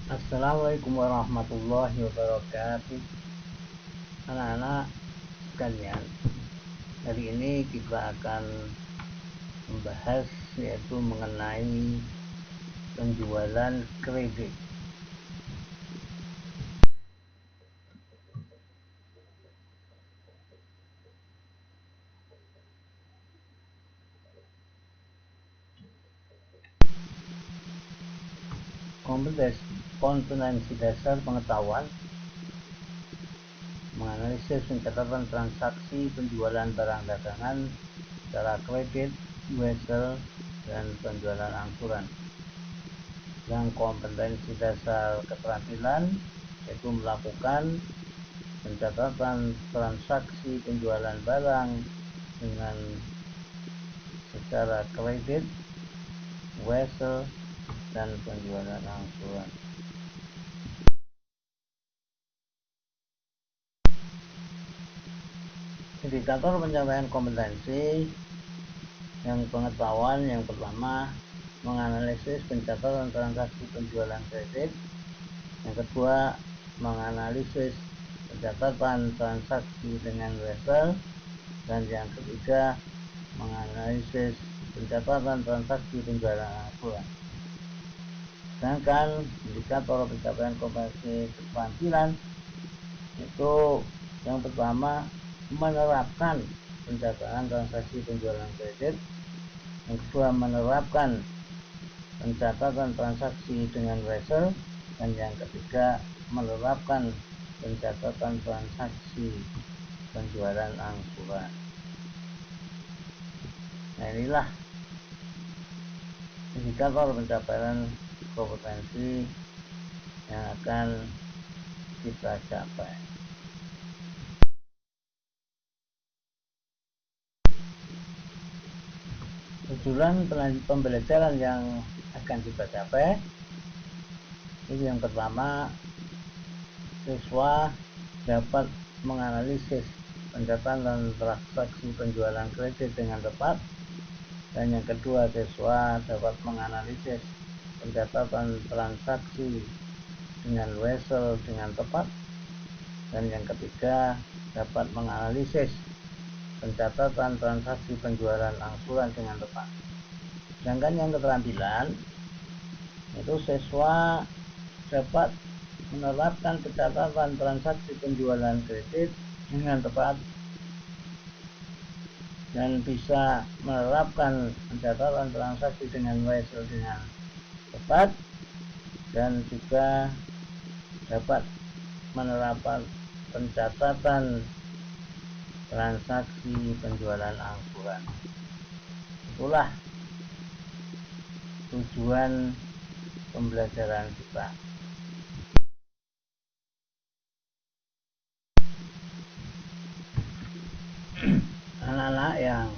Assalamualaikum warahmatullahi wabarakatuh. Anak-anak sekalian, hari ini kita akan membahas yaitu mengenai penjualan kredit. Kompetensi dasar pengetahuan menganalisis pencatatan transaksi penjualan barang dagangan secara kredit, wesel, dan penjualan angsuran. Yang kompetensi dasar keterampilan yaitu melakukan pencatatan transaksi penjualan barang dengan secara kredit, wesel, dan penjualan angsuran. Indikator pencapaian kompetensi yang pengetahuan yang pertama menganalisis pencatatan transaksi penjualan kredit, yang kedua menganalisis pencatatan transaksi dengan wesel, dan yang ketiga menganalisis pencatatan transaksi penjualan angsuran. Sedangkan indikator pencapaian kompetensi keterampilan itu yang pertama menerapkan pencatatan transaksi penjualan kredit, yang kedua menerapkan pencatatan transaksi dengan wesel, dan yang ketiga menerapkan pencatatan transaksi penjualan angsuran. Nah, inilah indikator pencapaian kompetensi yang akan kita capai. Tujuan pembelajaran yang akan kita capai itu yang pertama, siswa dapat menganalisis pencatatan transaksi penjualan kredit dengan tepat, dan yang kedua siswa dapat menganalisis pencatatan transaksi dengan wesel dengan tepat, dan yang ketiga dapat menganalisis pencatatan transaksi penjualan angsuran dengan tepat. Sedangkan yang keterampilan itu siswa dapat menerapkan pencatatan transaksi penjualan kredit dengan tepat dan bisa menerapkan pencatatan transaksi dengan wesel dengan tepat, dan juga dapat menerapkan pencatatan transaksi penjualan angsuran. Itulah tujuan pembelajaran kita. Anak-anak yang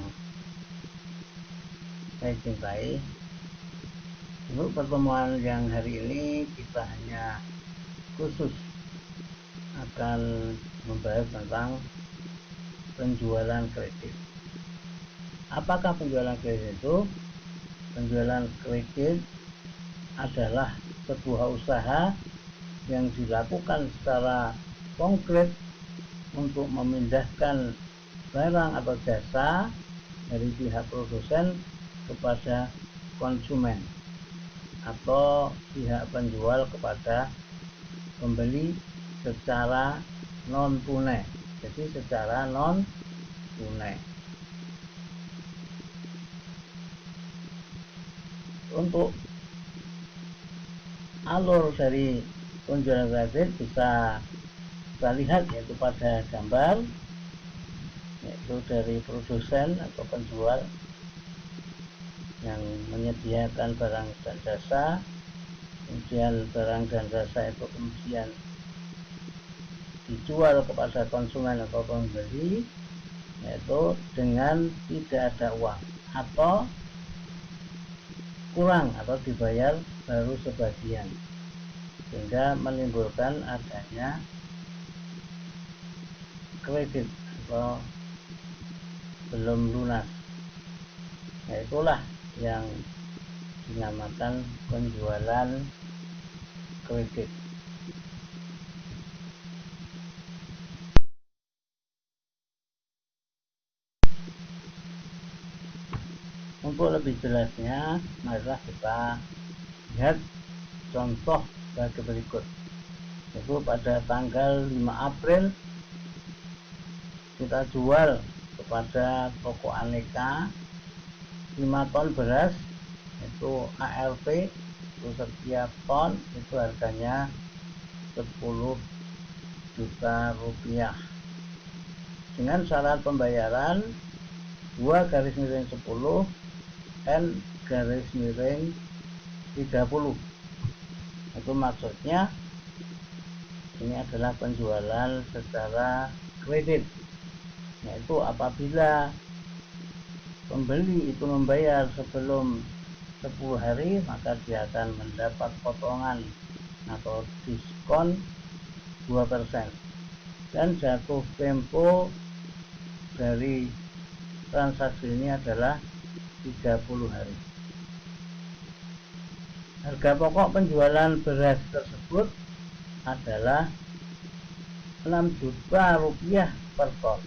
saya cintai, untuk pertemuan yang hari ini kita hanya khusus akan membahas tentang penjualan kredit. Apakah penjualan kredit itu? Penjualan kredit adalah sebuah usaha yang dilakukan secara konkret untuk memindahkan barang atau jasa dari pihak produsen kepada konsumen atau pihak penjual kepada pembeli secara non tunai. Jadi secara non tunai. Untuk alur dari penjualan kredit bisa kita lihat yaitu pada gambar, yaitu dari produsen atau penjual yang menyediakan barang dan jasa, kemudian barang dan jasa itu kemudian dijual kepada konsumen atau pembeli, yaitu dengan tidak ada uang atau kurang atau dibayar baru sebagian, sehingga menimbulkan adanya kredit atau belum lunas. Nah, itulah yang dinamakan penjualan kredit. Untuk lebih jelasnya, marilah kita lihat contoh sebagai berikut. Itu pada tanggal 5 April kita jual kepada toko aneka 5 ton beras, itu ARP, itu setiap ton itu harganya 10 juta rupiah dengan syarat pembayaran 2/10 N/30. Itu maksudnya ini adalah penjualan secara kredit, yaitu apabila pembeli itu membayar sebelum 10 hari, maka dia akan mendapat potongan atau diskon 2%, dan jatuh tempo dari transaksi ini adalah 30 hari. Harga pokok penjualan beras tersebut adalah 6 juta rupiah per ton.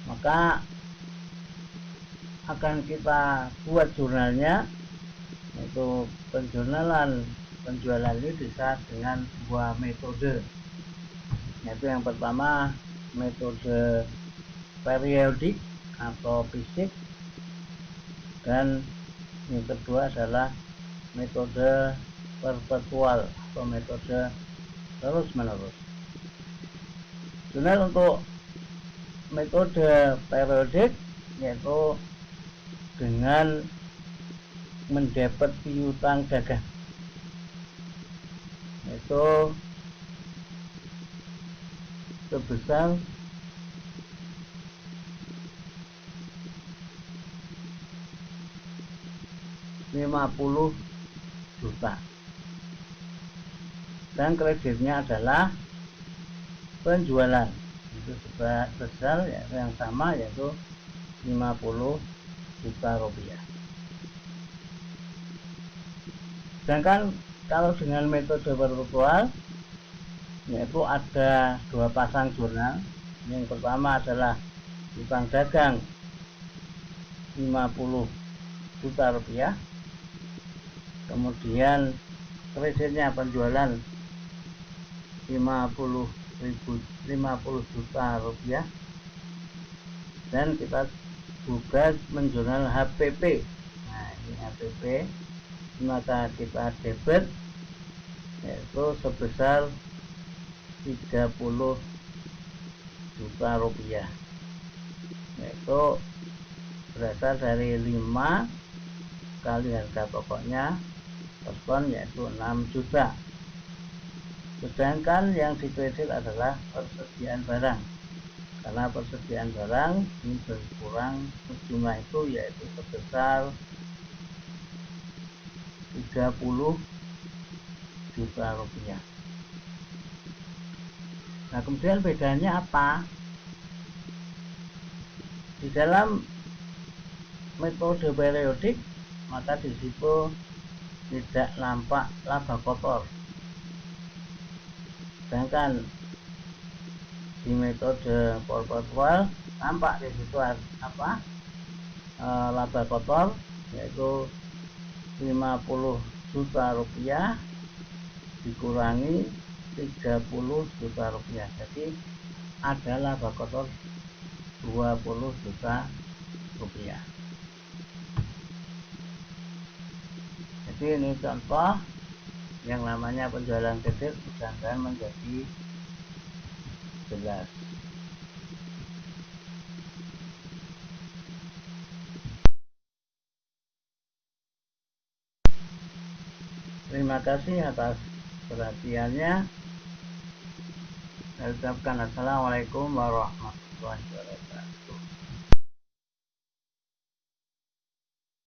Maka akan kita buat jurnalnya, yaitu penjurnalan penjualan ini bisa dengan dua metode, yaitu yang pertama metode periodik atau fisik, dan yang kedua adalah metode perpetual atau metode terus menerus. Jurnal untuk metode periodik yaitu dengan mendebet piutang dagang, yaitu sebesar 50 juta, dan kreditnya adalah penjualan itu sebesar yang sama, yaitu 50 juta rupiah. Sedangkan kalau dengan metode perpetual, yaitu ada dua pasang jurnal. Yang pertama adalah piutang dagang 50 juta rupiah, kemudian kreditnya penjualan 50 juta rupiah, dan kita juga menjurnal HPP. Nah, ini HPP, maka kita debit yaitu sebesar 30 juta rupiah, yaitu berasal dari 5 kali harga pokoknya per ton, yaitu 6 juta. Sedangkan yang dikredit adalah persediaan barang, karena persediaan barang ini berkurang jumlah itu, yaitu sebesar 30 juta rupiah. Nah, kemudian bedanya apa? Di dalam metode periodik, maka di situ tidak nampak laba kotor. Sedangkan di metode perpetual nampak di situ apa? Laba kotor, yaitu 50 juta rupiah dikurangi 30 juta rupiah. Jadi ada laba kotor 20 juta rupiah. Jadi ini contoh yang namanya penjualan kredit, mudah-mudahan menjadi jelas. Terima kasih atas perhatiannya. Saya ucapkan assalamualaikum warahmatullahi wabarakatuh.